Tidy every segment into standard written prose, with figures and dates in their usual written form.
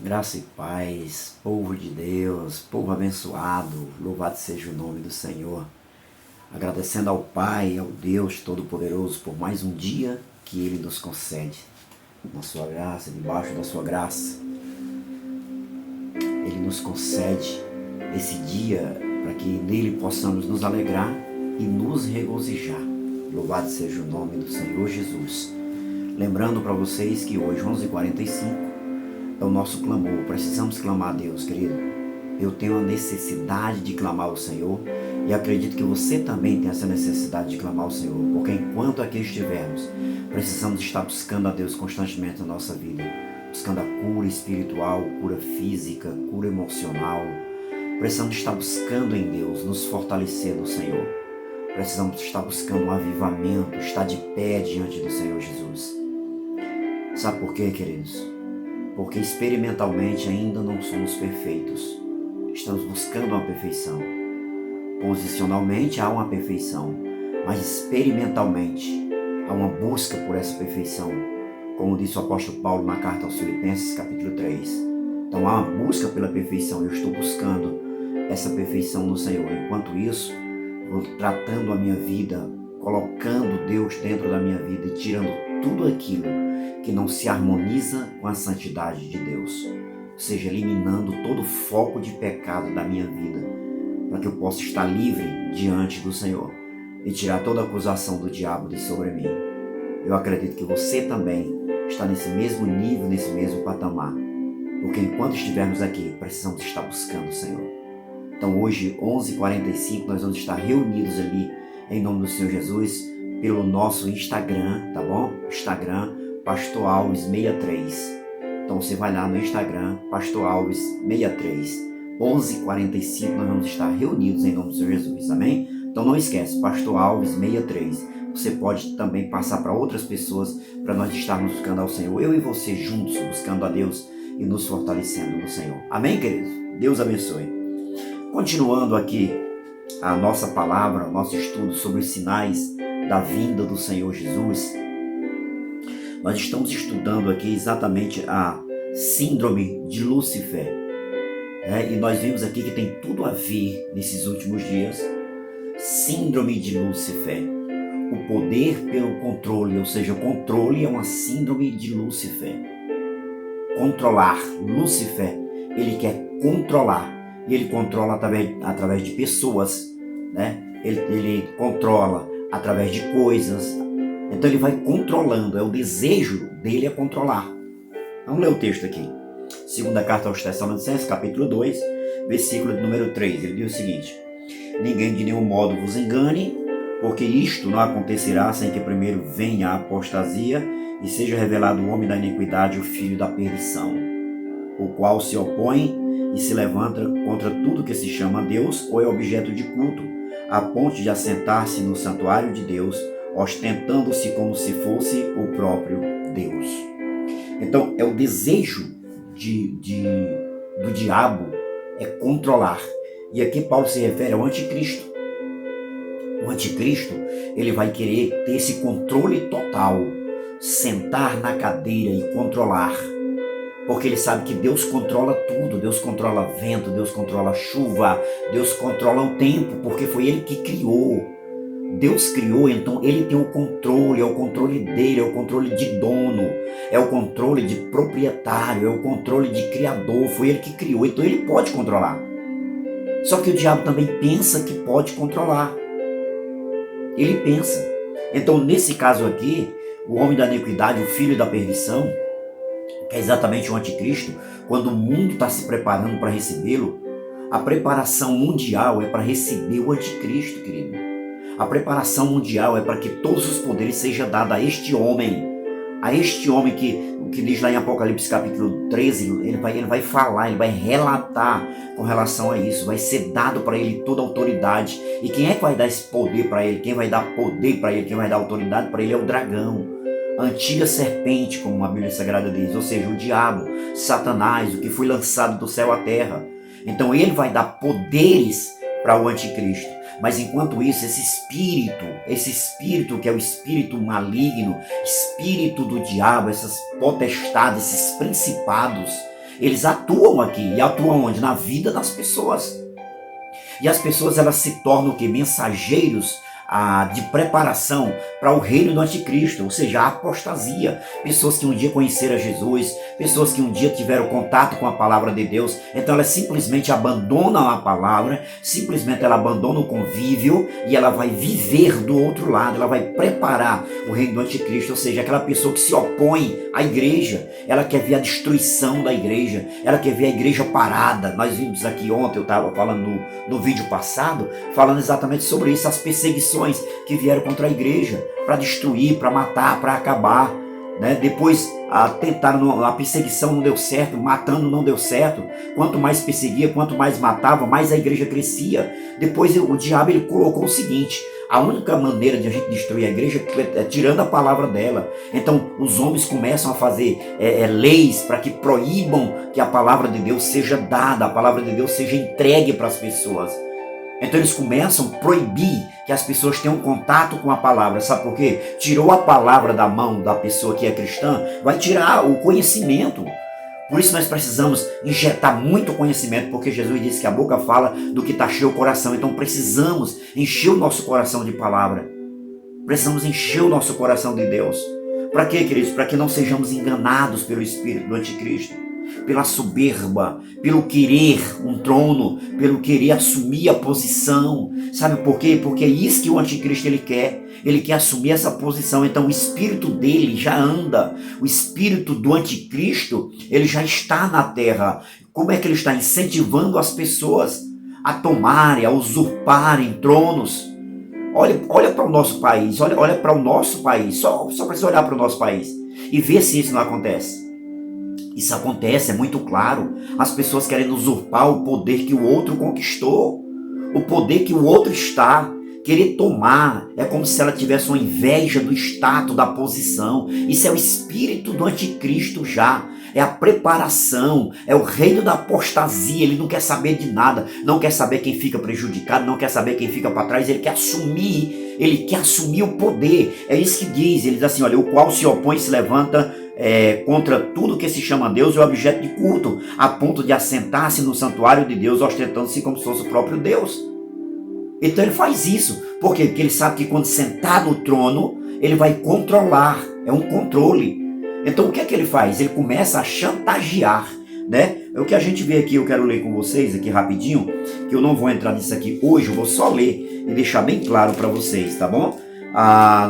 Graça e paz, povo de Deus, povo abençoado, louvado seja o nome do Senhor. Agradecendo ao Pai, ao Deus Todo-Poderoso por mais um dia que Ele nos concede. Na sua graça, debaixo da sua graça, Ele nos concede esse dia para que nele possamos nos alegrar e nos regozijar. Louvado seja o nome do Senhor Jesus. Lembrando para vocês que hoje, 11h45, é o nosso clamor. Precisamos clamar a Deus, querido. Eu tenho a necessidade de clamar ao Senhor e acredito que você também tem essa necessidade de clamar ao Senhor, porque enquanto aqui estivermos, precisamos estar buscando a Deus constantemente na nossa vida, buscando a cura espiritual, cura física, cura emocional. Precisamos estar buscando em Deus, nos fortalecer no Senhor. Precisamos estar buscando um avivamento, estar de pé diante do Senhor Jesus. Sabe por quê, queridos? Porque experimentalmente ainda não somos perfeitos. Estamos buscando uma perfeição. Posicionalmente há uma perfeição, mas experimentalmente há uma busca por essa perfeição, como disse o apóstolo Paulo na carta aos Filipenses, capítulo 3. Então há uma busca pela perfeição. Eu estou buscando essa perfeição no Senhor. Enquanto isso, vou tratando a minha vida, colocando Deus dentro da minha vida e tirando tudo aquilo que não se harmoniza com a santidade de Deus, ou seja, eliminando todo o foco de pecado da minha vida, para que eu possa estar livre diante do Senhor e tirar toda a acusação do diabo de sobre mim. Eu acredito que você também está nesse mesmo nível, nesse mesmo patamar, porque enquanto estivermos aqui, precisamos estar buscando o Senhor. Então hoje, 11h45, nós vamos estar reunidos ali, em nome do Senhor Jesus, pelo nosso Instagram, tá bom? Instagram, Pastor Alves 63. Então você vai lá no Instagram, Pastor Alves 63. 11h45 nós vamos estar reunidos em nome do Senhor Jesus, amém? Então não esquece, Pastor Alves 63. Você pode também passar para outras pessoas, para nós estarmos buscando ao Senhor, eu e você juntos, buscando a Deus e nos fortalecendo no Senhor. Amém, queridos? Deus abençoe. Continuando aqui a nossa palavra, o nosso estudo sobre os sinais da vinda do Senhor Jesus, nós estamos estudando aqui exatamente a síndrome de Lúcifer, e nós vimos aqui que tem tudo a ver nesses últimos dias. Síndrome de Lúcifer, o poder pelo controle, ou seja, o controle é uma síndrome de Lúcifer. Controlar, Lúcifer, ele quer controlar, e ele controla através de pessoas, né? Ele controla através de coisas. Então ele vai controlando, o desejo dele é controlar. Vamos ler o texto aqui. Segunda carta aos Tessalonicenses, capítulo 2, versículo número 3. Ele diz o seguinte: ninguém de nenhum modo vos engane, porque isto não acontecerá sem que primeiro venha a apostasia e seja revelado o homem da iniquidade, o filho da perdição, o qual se opõe e se levanta contra tudo que se chama Deus ou é objeto de culto, a ponto de assentar-se no santuário de Deus, ostentando-se como se fosse o próprio Deus. Então, é o desejo do diabo é controlar. E aqui Paulo se refere ao anticristo. O anticristo, ele vai querer ter esse controle total, sentar na cadeira e controlar. Porque ele sabe que Deus controla tudo, Deus controla vento, Deus controla chuva, Deus controla o tempo, porque foi Ele que criou. Deus criou, então Ele tem o controle, é o controle dele, é o controle de dono, é o controle de proprietário, é o controle de criador, foi Ele que criou, então Ele pode controlar. Só que o diabo também pensa que pode controlar. Ele pensa. Então nesse caso aqui, o homem da iniquidade, o filho da perdição, que é exatamente o anticristo, quando o mundo está se preparando para recebê-lo, a preparação mundial é para receber o anticristo, querido. A preparação mundial é para que todos os poderes sejam dados a este homem que diz lá em Apocalipse capítulo 13, ele vai falar, ele vai relatar com relação a isso, vai ser dado para ele toda a autoridade. E quem é que vai dar esse poder para ele? Quem vai dar poder para ele, quem vai dar autoridade para ele é o dragão, a antiga serpente, como a Bíblia Sagrada diz, ou seja, o diabo, Satanás, o que foi lançado do céu à terra. Então ele vai dar poderes para o anticristo. Mas enquanto isso, esse espírito que é o espírito maligno, espírito do diabo, essas potestades, esses principados, eles atuam aqui. E atuam onde? Na vida das pessoas. E as pessoas, elas se tornam o quê? Mensageiros de preparação para o reino do anticristo, ou seja, a apostasia. Pessoas que um dia conheceram Jesus, pessoas que um dia tiveram contato com a palavra de Deus, então elas simplesmente abandonam a palavra, simplesmente ela abandona o convívio e ela vai viver do outro lado, ela vai preparar o reino do anticristo, ou seja, aquela pessoa que se opõe à igreja, ela quer ver a destruição da igreja, ela quer ver a igreja parada. Nós vimos aqui ontem, eu estava falando no vídeo passado, falando exatamente sobre isso, as perseguições que vieram contra a igreja, para destruir, para matar, para acabar, né? Depois tentaram, a perseguição não deu certo, matando não deu certo. Quanto mais perseguia, quanto mais matava, mais a igreja crescia. Depois o diabo ele colocou o seguinte: a única maneira de a gente destruir a igreja é tirando a palavra dela. Então os homens começam a fazer leis para que proíbam que a palavra de Deus seja dada, a palavra de Deus seja entregue para as pessoas. Então eles começam a proibir que as pessoas tenham contato com a palavra. Sabe por quê? Tirou a palavra da mão da pessoa que é cristã, vai tirar o conhecimento. Por isso nós precisamos injetar muito conhecimento, porque Jesus disse que a boca fala do que está cheio o coração. Então precisamos encher o nosso coração de palavra. Precisamos encher o nosso coração de Deus. Para quê, queridos? Para que não sejamos enganados pelo espírito do anticristo, pela soberba, pelo querer um trono, pelo querer assumir a posição. Sabe por quê? Porque é isso que o anticristo ele quer assumir essa posição. Então o espírito dele já anda, o espírito do anticristo ele já está na terra. Como é que ele está? Incentivando as pessoas a tomarem, a usurparem tronos. Olha para o nosso país, olha para o nosso país, só precisa olhar para o nosso país e ver se isso não acontece. Isso acontece, é muito claro. As pessoas querem usurpar o poder que o outro conquistou, o poder que o outro está, querer tomar. É como se ela tivesse uma inveja do status, da posição. Isso é o espírito do anticristo já. É a preparação, é o reino da apostasia. Ele não quer saber de nada, não quer saber quem fica prejudicado, não quer saber quem fica para trás. Ele quer assumir o poder. É isso que diz, ele diz assim, olha, o qual se opõe e se levanta contra tudo que se chama Deus e o objeto de culto, a ponto de assentar-se no santuário de Deus, ostentando-se como se fosse o próprio Deus. Então ele faz isso, por quê? Porque ele sabe que quando sentar no trono, ele vai controlar, é um controle. Então o que é que ele faz? Ele começa a chantagear, né? É o que a gente vê aqui, eu quero ler com vocês aqui rapidinho, que eu não vou entrar nisso aqui hoje, eu vou só ler e deixar bem claro para vocês, tá bom?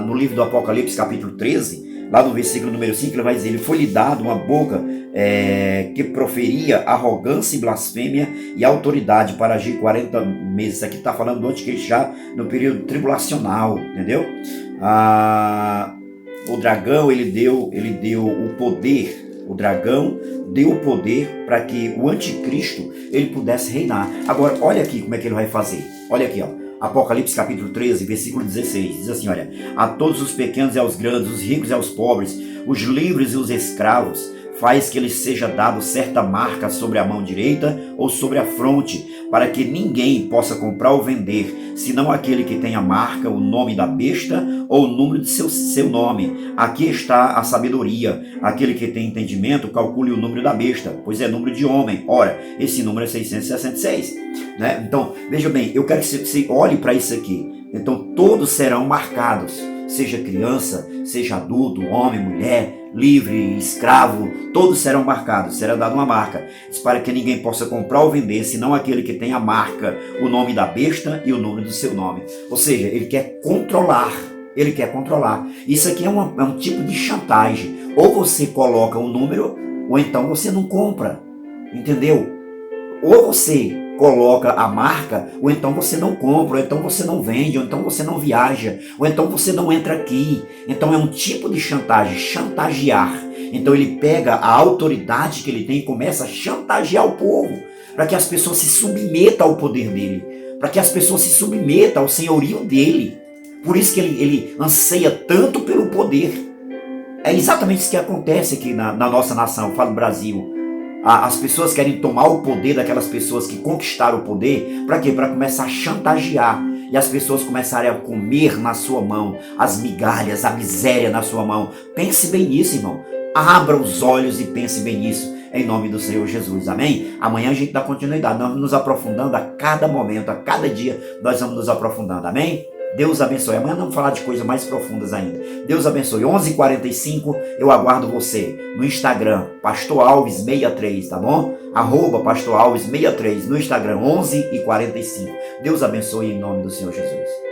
No livro do Apocalipse, capítulo 13, lá no versículo número 5, ele vai dizer, ele foi-lhe dado uma boca que proferia arrogância e blasfêmia e autoridade para agir 40 meses. Isso aqui está falando do anticristo já no período tribulacional, entendeu? O dragão, ele deu o poder, o dragão deu o poder para que o anticristo ele pudesse reinar. Agora, olha aqui como é que ele vai fazer. Olha aqui, ó. Apocalipse capítulo 13, versículo 16, diz assim, olha, a todos os pequenos e aos grandes, os ricos e aos pobres, os livres e os escravos, faz que lhes seja dado certa marca sobre a mão direita ou sobre a fronte, para que ninguém possa comprar ou vender, senão aquele que tem a marca, o nome da besta ou o número de seu nome. Aqui está a sabedoria. Aquele que tem entendimento, calcule o número da besta, pois é número de homem. Ora, esse número é 666. Né? Então, veja bem, eu quero que você olhe para isso aqui. Então, todos serão marcados, seja criança, seja adulto, homem, mulher, livre, escravo, todos serão marcados, será dada uma marca, para que ninguém possa comprar ou vender, senão aquele que tem a marca, o nome da besta e o número do seu nome. Ou seja, ele quer controlar. Isso aqui é um tipo de chantagem. Ou você coloca um número, ou então você não compra, entendeu? Ou você coloca a marca, ou então você não compra, ou então você não vende, ou então você não viaja, ou então você não entra aqui. Então é um tipo de chantagem, chantagear. Então ele pega a autoridade que ele tem e começa a chantagear o povo, para que as pessoas se submetam ao poder dele, para que as pessoas se submetam ao senhorio dele. Por isso que ele anseia tanto pelo poder. É exatamente isso que acontece aqui na nossa nação, eu falo Brasil. As pessoas querem tomar o poder daquelas pessoas que conquistaram o poder. Para quê? Para começar a chantagear. E as pessoas começarem a comer na sua mão as migalhas, a miséria na sua mão. Pense bem nisso, irmão. Abra os olhos e pense bem nisso. em nome do Senhor Jesus, amém? Amanhã a gente dá continuidade, nós vamos nos aprofundando a cada momento, a cada dia nós vamos nos aprofundando, amém? Deus abençoe. Amanhã vamos falar de coisas mais profundas ainda. Deus abençoe. 11h45, eu aguardo você no Instagram, Pastor Alves 63, tá bom? @Pastor Alves 63 no Instagram, 11h45. Deus abençoe em nome do Senhor Jesus.